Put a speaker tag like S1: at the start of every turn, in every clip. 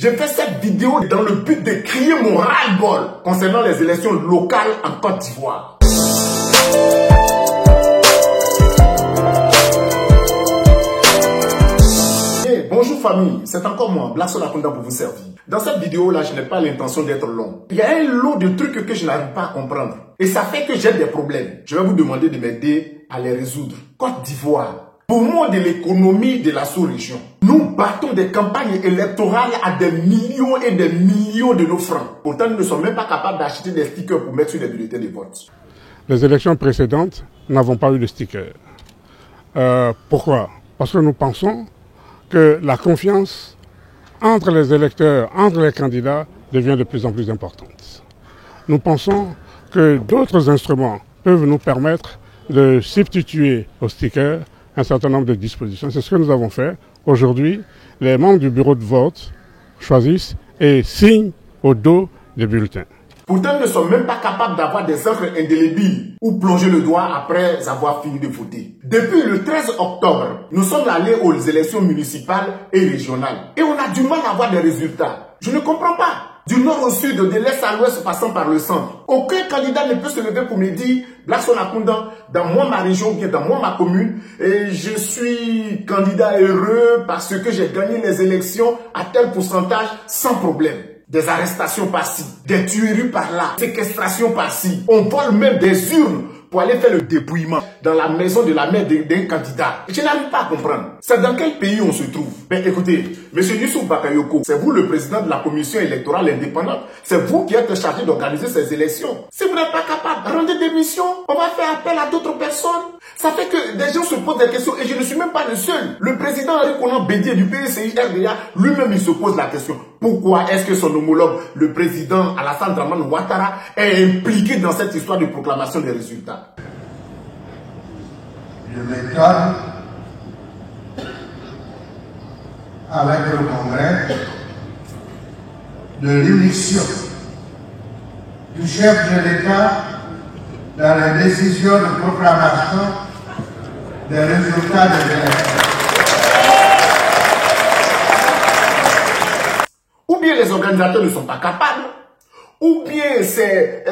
S1: J'ai fait cette vidéo dans le but de crier mon ras-le-bol concernant les élections locales en Côte d'Ivoire. Bonjour famille, c'est encore moi, Blackson Akunda pour vous servir. Dans cette vidéo-là, je n'ai pas l'intention d'être long. Il y a un lot de trucs que je n'arrive pas à comprendre. Et ça fait que j'ai des problèmes. Je vais vous demander de m'aider à les résoudre. Côte d'Ivoire, poumon de l'économie de la sous-région. Nous battons des campagnes électorales à des millions et des millions de nos francs. Pourtant, nous ne sommes même pas capables d'acheter des stickers pour mettre sur les bulletins de vote.
S2: Les élections précédentes n'avons pas eu de stickers. Pourquoi? Parce que nous pensons que la confiance entre les électeurs, entre les candidats, devient de plus en plus importante. Nous pensons que d'autres instruments peuvent nous permettre de substituer aux stickers un certain nombre de dispositions. C'est ce que nous avons fait. Aujourd'hui, les membres du bureau de vote choisissent et signent au dos des bulletins.
S1: Pourtant, nous ne sommes même pas capables d'avoir des encres indélébiles ou plonger le doigt après avoir fini de voter. Depuis le 13 octobre, nous sommes allés aux élections municipales et régionales. Et on a du mal à avoir des résultats. Je ne comprends pas. Du nord au sud, de l'est à l'ouest, passant par le centre. Aucun candidat ne peut se lever pour me dire, Blackson Akunda, dans moi, ma région, bien dans moi, ma commune, et je suis candidat heureux parce que j'ai gagné les élections à tel pourcentage sans problème. Des arrestations par-ci, des tueries par-là, séquestrations par-ci. On vole même des urnes pour aller faire le dépouillement dans la maison de la mère d'un candidat. Je n'arrive pas à comprendre. C'est dans quel pays on se trouve? Ben écoutez, M. Youssouf Bakayoko, c'est vous le président de la commission électorale indépendante. C'est vous qui êtes chargé d'organiser ces élections. Si vous n'êtes pas capable, rendez démission. On va faire appel à d'autres personnes. Ça fait que des gens se posent des questions et je ne suis même pas le seul. Le président Henri Konan Bédié du PCI RDA, lui-même il se pose la question. Pourquoi est-ce que son homologue, le président Alassane Dramane Ouattara, est impliqué dans cette histoire de proclamation des résultats?
S3: Je m'étonne avec le Congrès de l'émission du chef de l'État dans les décisions de proclamation des résultats des élections.
S1: Ou bien les organisateurs ne sont pas capables, ou bien c'est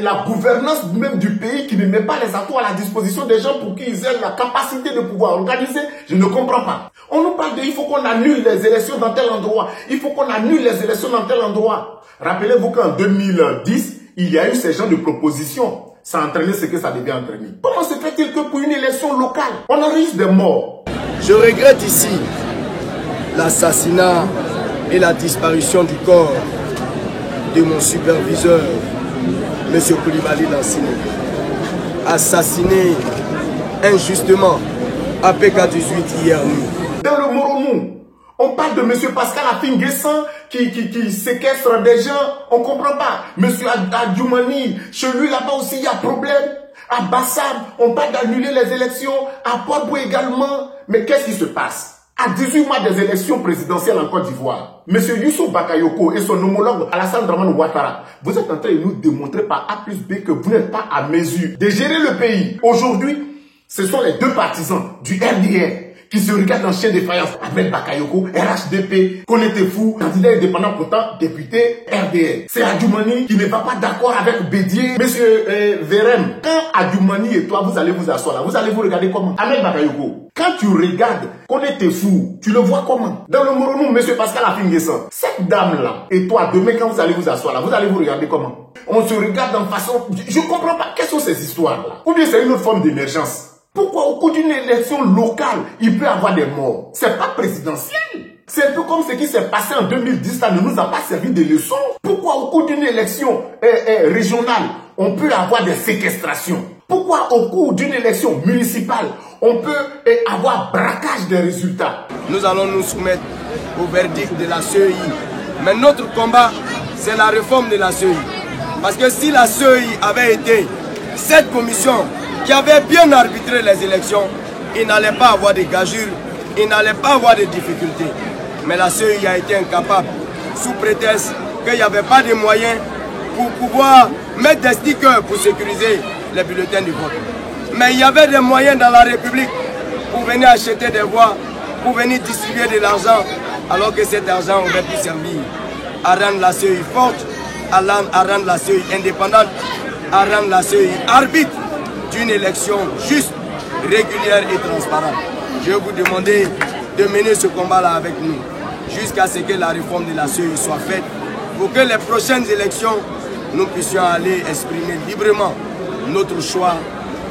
S1: la gouvernance même du pays qui ne met pas les atouts à la disposition des gens pour qu'ils aient la capacité de pouvoir organiser. Je ne comprends pas. On nous parle de il faut qu'on annule les élections dans tel endroit, il faut qu'on annule les élections dans tel endroit. Rappelez-vous qu'en 2010, il y a eu ces genres de propositions. Ça a entraîné ce que ça devait entraîner. Comment se fait-il que pour une élection locale, on enregistre des morts?
S4: Je regrette ici l'assassinat et la disparition du corps de mon superviseur, M. Koulibaly Lansine, assassiné injustement à PK18 hier nuit.
S1: Dans le Moromou, on parle de M. Pascal Afin-Guessan qui séquestre des gens, on ne comprend pas. M. Adjoumani, chez lui là-bas aussi il y a problème. À Bassam, on parle d'annuler les élections, à Port-Boué également. Mais qu'est-ce qui se passe? À 18 mois des élections présidentielles en Côte d'Ivoire, M. Youssouf Bakayoko et son homologue Alassane Dramane Ouattara, vous êtes en train de nous démontrer par A plus B que vous n'êtes pas à mesure de gérer le pays. Aujourd'hui, ce sont les deux partisans du RDR qui se regardent en chien de faïence. Ahmed Bakayoko, RHDP, Konetefou, candidat indépendant pourtant député RDR. C'est Adjoumani qui ne va pas d'accord avec Bédié. Monsieur Verem, quand Adjoumani et toi, vous allez vous asseoir là, vous allez vous regarder comment? Ahmed Bakayoko, quand tu regardes Konetefou, tu le vois comment? Dans le Moronou, monsieur Pascal Afin-Guessan, cette dame-là, et toi, demain quand vous allez vous asseoir là, vous allez vous regarder comment? On se regarde en façon... Je ne comprends pas. Quelles sont ces histoires-là? Ou bien c'est une autre forme d'émergence? Pourquoi au cours d'une élection locale, il peut y avoir des morts? C'est pas présidentiel. C'est un peu comme ce qui s'est passé en 2010, ça ne nous a pas servi de leçon. Pourquoi au cours d'une élection régionale, on peut avoir des séquestrations? Pourquoi au cours d'une élection municipale, on peut avoir braquage des résultats?
S4: Nous allons nous soumettre au verdict de la CEI. Mais notre combat, c'est la réforme de la CEI. Parce que si la CEI avait été cette commission qui avait bien arbitré les élections, il n'allait pas avoir de gageures, il n'allait pas avoir de difficultés. Mais la CEI a été incapable, sous prétexte qu'il n'y avait pas de moyens pour pouvoir mettre des stickers pour sécuriser les bulletins du vote. Mais il y avait des moyens dans la République pour venir acheter des voix, pour venir distribuer de l'argent alors que cet argent aurait pu servir à rendre la CEI forte, à rendre la CEI indépendante, à rendre la CEI arbitre d'une élection juste, régulière et transparente. Je vais vous demander de mener ce combat-là avec nous, jusqu'à ce que la réforme de la CEI soit faite, pour que les prochaines élections, nous puissions aller exprimer librement notre choix,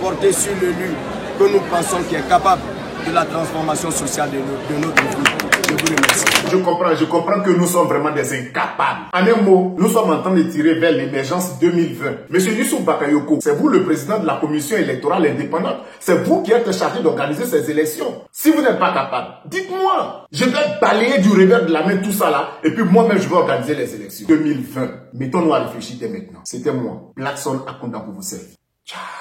S4: porté sur l'élu que nous pensons qui est capable de la transformation sociale de notre vie. Je vous remercie.
S1: Je comprends que nous sommes vraiment des incapables. En un mot, nous sommes en train de tirer vers l'émergence 2020. Monsieur Youssouf Bakayoko, c'est vous le président de la commission électorale indépendante. C'est vous qui êtes chargé d'organiser ces élections. Si vous n'êtes pas capable, dites-moi. Je vais balayer du revers de la main tout ça là, et puis moi-même je vais organiser les élections. 2020. Mettons-nous à réfléchir dès maintenant. C'était moi, Blackson Akunda pour vous servir. Ciao.